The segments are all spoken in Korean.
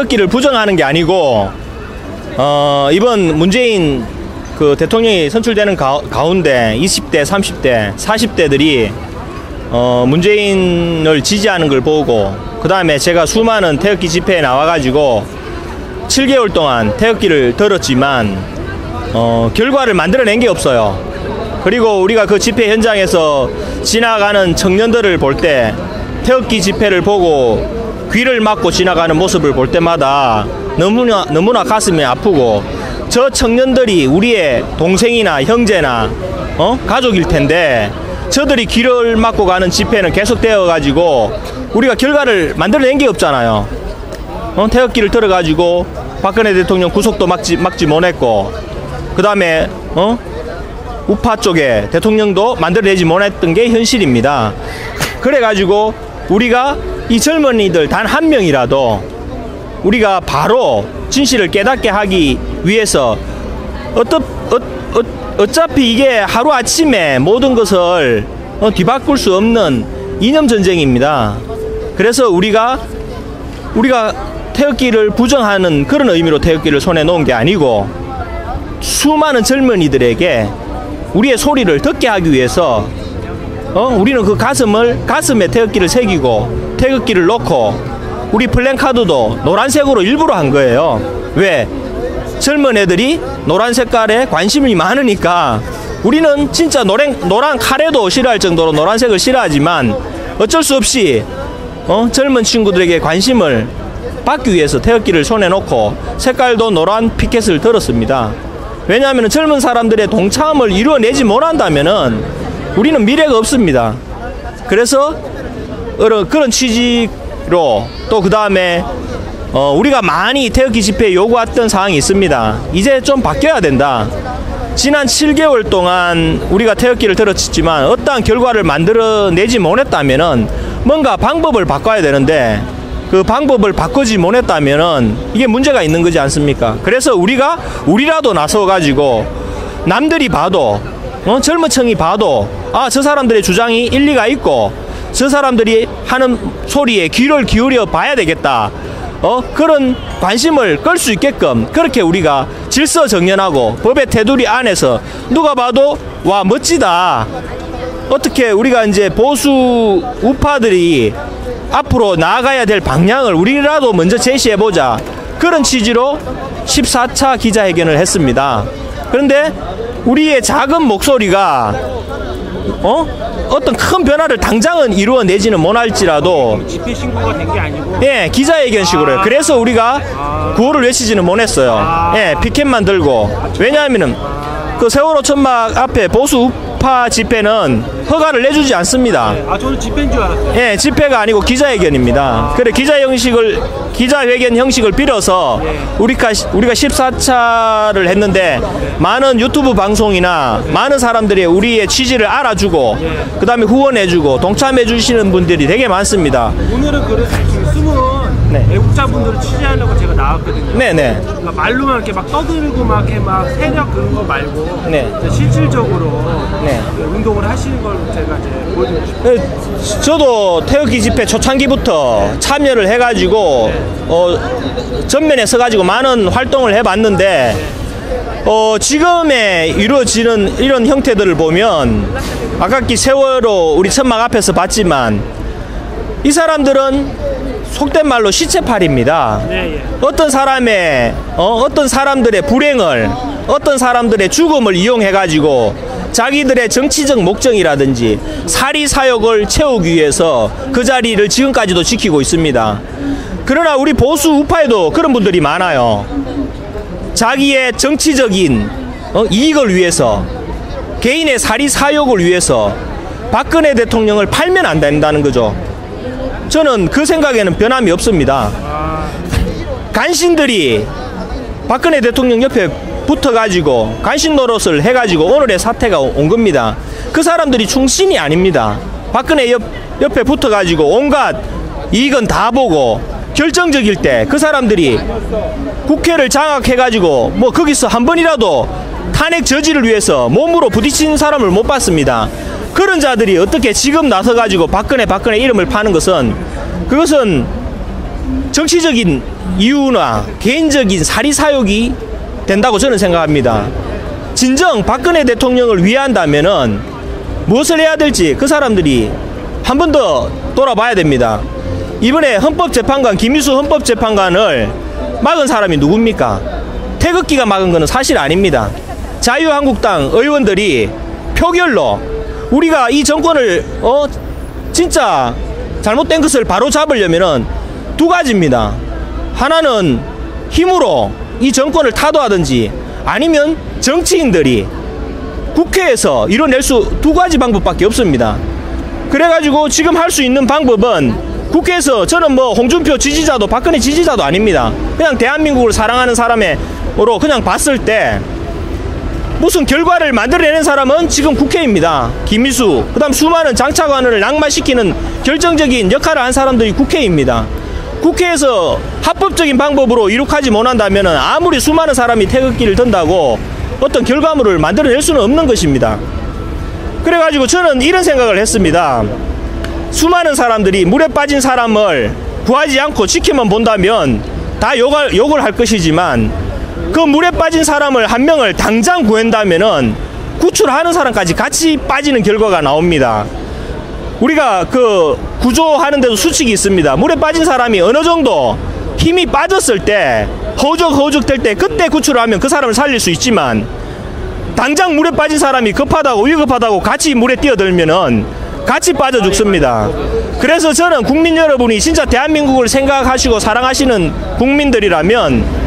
태극기를 부정하는 게 아니고 이번 문재인 그 대통령이 선출되는 가운데 20대, 30대, 40대들이 문재인을 지지하는 걸 보고 그 다음에 제가 수많은 태극기 집회에 나와가지고 7개월 동안 태극기를 들었지만 결과를 만들어낸 게 없어요. 그리고 우리가 그 집회 현장에서 지나가는 청년들을 볼 때 태극기 집회를 보고 귀를 막고 지나가는 모습을 볼 때마다 너무나 가슴이 아프고 저 청년들이 우리의 동생이나 형제나 가족일 텐데 저들이 귀를 막고 가는 집회는 계속되어 가지고 우리가 결과를 만들어낸 게 없잖아요. 태극기를 들어가지고 박근혜 대통령 구속도 막지 못했고 그 다음에 우파 쪽에 대통령도 만들어내지 못했던 게 현실입니다. 그래가지고 우리가 이 젊은이들 단 한 명이라도 우리가 바로 진실을 깨닫게 하기 위해서 어차피 이게 하루아침에 모든 것을 뒤바꿀 수 없는 이념전쟁입니다. 그래서 우리가 태극기를 부정하는 그런 의미로 태극기를 손에 놓은 게 아니고 수많은 젊은이들에게 우리의 소리를 듣게 하기 위해서 우리는 그 가슴에 태극기를 새기고 태극기를 놓고 우리 플랜카드도 노란색으로 일부러 한 거예요. 왜? 젊은 애들이 노란 색깔에 관심이 많으니까 우리는 진짜 노란 카레도 싫어할 정도로 노란색을 싫어하지만 어쩔 수 없이 젊은 친구들에게 관심을 받기 위해서 태극기를 손에 놓고 색깔도 노란 피켓을 들었습니다. 왜냐하면 젊은 사람들의 동참을 이루어내지 못한다면은 우리는 미래가 없습니다. 그래서 그런 취지로 또 그 다음에 우리가 많이 태극기 집회에 요구했던 사항이 있습니다. 이제 좀 바뀌어야 된다. 지난 7개월 동안 우리가 태극기를 들었지만 어떠한 결과를 만들어내지 못했다면은 뭔가 방법을 바꿔야 되는데 그 방법을 바꾸지 못했다면은 이게 문제가 있는 거지 않습니까? 그래서 우리라도 나서가지고 남들이 봐도 젊은 층이 봐도 저 사람들의 주장이 일리가 있고 저 사람들이 하는 소리에 귀를 기울여 봐야 되겠다. 그런 관심을 끌 수 있게끔 그렇게 우리가 질서정연하고 법의 테두리 안에서 누가 봐도 와 멋지다. 어떻게 우리가 이제 보수 우파들이 앞으로 나아가야 될 방향을 우리라도 먼저 제시해보자. 그런 취지로 14차 기자회견을 했습니다. 그런데 우리의 작은 목소리가 어떤 큰 변화를 당장은 이루어내지는 못할지라도 집회 신고가 된 게 아니고 예, 기자회견식으로요. 그래서 우리가 구호를 외치지는 못했어요. 예, 피켓만 들고. 왜냐하면은 그 세월호 천막 앞에 보수 우파 집회는 허가를 내주지 않습니다. 저는 집회인 줄 알았어요. 예, 집회가 아니고 기자회견입니다. 그래 기자회견 형식을 빌어서 우리가 14차를 했는데 많은 유튜브 방송이나 많은 사람들이 우리의 취지를 알아주고 그 다음에 후원해주고 동참해주시는 분들이 되게 많습니다. 오늘은 그래서 숨은 애국자분들을 취재하려고 제가 나왔거든요. 네네. 그러니까 말로만 이렇게 막 떠들고 막 이렇게 막 세력 그런 거 말고 실질적으로 운동을 하시는 걸 제가 이제 보여드리고 싶어요. 저도 태극기 집회 초창기부터 참여를 해가지고 전면에 서가지고 많은 활동을 해봤는데 지금에 이루어지는 이런 형태들을 보면 아깝기 세월호 우리 천막 앞에서 봤지만 이 사람들은 속된 말로 시체팔입니다. 어떤 사람들의 불행을 어떤 사람들의 죽음을 이용해 가지고 자기들의 정치적 목적이라든지 사리사욕을 채우기 위해서 그 자리를 지금까지도 지키고 있습니다. 그러나 우리 보수 우파에도 그런 분들이 많아요. 자기의 정치적인 이익을 위해서 개인의 사리사욕을 위해서 박근혜 대통령을 팔면 안 된다는 거죠. 저는 그 생각에는 변함이 없습니다. 간신들이 박근혜 대통령 옆에 붙어가지고 간신 노릇을 해가지고 오늘의 사태가 온 겁니다. 그 사람들이 충신이 아닙니다. 박근혜 옆에 붙어가지고 온갖 이익은 다 보고 결정적일 때 그 사람들이 국회를 장악해가지고 뭐 거기서 한 번이라도 탄핵 저지를 위해서 몸으로 부딪힌 사람을 못 봤습니다. 그런 자들이 어떻게 지금 나서가지고 박근혜 이름을 파는 것은 그것은 정치적인 이유나 개인적인 사리사욕이 된다고 저는 생각합니다. 진정 박근혜 대통령을 위한다면은 무엇을 해야 될지 그 사람들이 한 번 더 돌아봐야 됩니다. 이번에 헌법재판관 김희수 헌법재판관을 막은 사람이 누굽니까? 태극기가 막은 것은 사실 아닙니다. 자유한국당 의원들이 표결로 우리가 이 정권을 진짜 잘못된 것을 바로 잡으려면은 두 가지입니다. 하나는 힘으로 이 정권을 타도하든지 아니면 정치인들이 국회에서 이뤄낼 수 두 가지 방법밖에 없습니다. 그래가지고 지금 할 수 있는 방법은 국회에서 저는 뭐 홍준표 지지자도 박근혜 지지자도 아닙니다. 그냥 대한민국을 사랑하는 사람으로 그냥 봤을 때 무슨 결과를 만들어내는 사람은 지금 국회입니다. 김희수, 그 다음 수많은 장차관을 낙마시키는 결정적인 역할을 한 사람들이 국회입니다. 국회에서 합법적인 방법으로 이룩하지 못한다면 아무리 수많은 사람이 태극기를 든다고 어떤 결과물을 만들어낼 수는 없는 것입니다. 그래가지고 저는 이런 생각을 했습니다. 수많은 사람들이 물에 빠진 사람을 구하지 않고 지켜만 본다면 다 욕을 할 것이지만 그 물에 빠진 사람을 한 명을 당장 구한다면은 구출하는 사람까지 같이 빠지는 결과가 나옵니다. 우리가 그 구조하는 데도 수칙이 있습니다. 물에 빠진 사람이 어느 정도 힘이 빠졌을 때 허우적허우적 될 때 그때 구출을 하면 그 사람을 살릴 수 있지만 당장 물에 빠진 사람이 급하다고 위급하다고 같이 물에 뛰어들면은 같이 빠져 죽습니다. 그래서 저는 국민 여러분이 진짜 대한민국을 생각하시고 사랑하시는 국민들이라면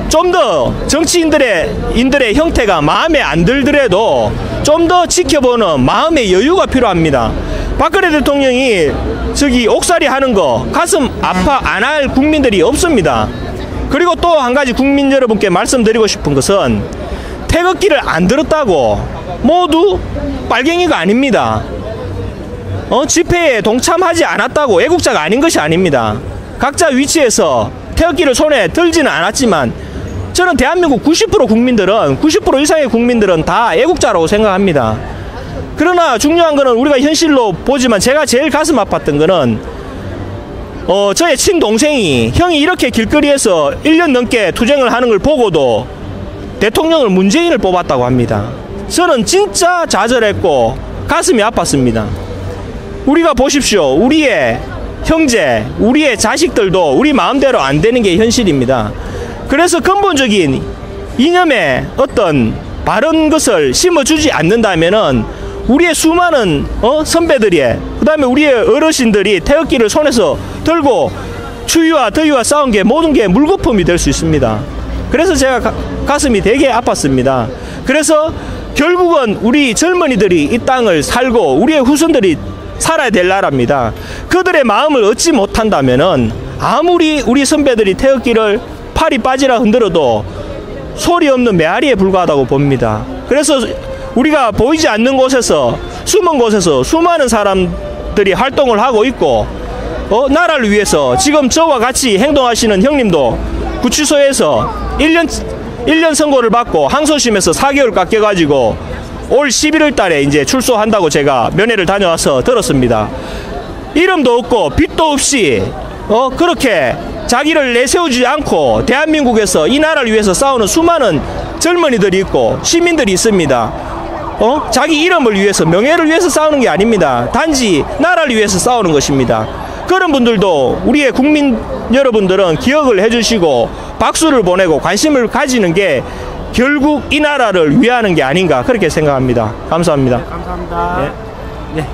좀 더 정치인들의 형태가 마음에 안 들더라도 좀 더 지켜보는 마음의 여유가 필요합니다. 박근혜 대통령이 저기 옥살이 하는 거 가슴 아파 안 할 국민들이 없습니다. 그리고 또 한 가지 국민 여러분께 말씀드리고 싶은 것은 태극기를 안 들었다고 모두 빨갱이가 아닙니다. 집회에 동참하지 않았다고 애국자가 아닌 것이 아닙니다. 각자 위치에서 태극기를 손에 들지는 않았지만 저는 대한민국 90% 국민들은 90% 이상의 국민들은 다 애국자라고 생각합니다. 그러나 중요한 거는 우리가 현실로 보지만 제가 제일 가슴 아팠던 거는 저의 친동생이 형이 이렇게 길거리에서 1년 넘게 투쟁을 하는 걸 보고도 대통령을 문재인을 뽑았다고 합니다. 저는 진짜 좌절했고 가슴이 아팠습니다. 우리가 보십시오. 우리의 형제, 우리의 자식들도 우리 마음대로 안 되는 게 현실입니다. 그래서 근본적인 이념의 어떤 바른 것을 심어주지 않는다면은 우리의 수많은 선배들이 그 다음에 우리의 어르신들이 태극기를 손에서 들고 추위와 더위와 싸운 게 모든 게 물거품이 될 수 있습니다. 그래서 제가 가슴이 되게 아팠습니다. 그래서 결국은 우리 젊은이들이 이 땅을 살고 우리의 후손들이 살아야 될 나라입니다. 그들의 마음을 얻지 못한다면은 아무리 우리 선배들이 태극기를 팔이 빠지라 흔들어도 소리 없는 메아리에 불과하다고 봅니다. 그래서 우리가 보이지 않는 곳에서 숨은 곳에서 수많은 사람들이 활동을 하고 있고 나라를 위해서 지금 저와 같이 행동하시는 형님도 구치소에서 1년 선고를 받고 항소심에서 4개월 깎여가지고 올 11월 달에 이제 출소한다고 제가 면회를 다녀와서 들었습니다. 이름도 없고 빚도 없이 그렇게 자기를 내세우지 않고 대한민국에서 이 나라를 위해서 싸우는 수많은 젊은이들이 있고 시민들이 있습니다. 자기 이름을 위해서 명예를 위해서 싸우는 게 아닙니다. 단지 나라를 위해서 싸우는 것입니다. 그런 분들도 우리의 국민 여러분들은 기억을 해주시고 박수를 보내고 관심을 가지는 게 결국 이 나라를 위하는 게 아닌가 그렇게 생각합니다. 감사합니다. 네, 감사합니다. 네. 네.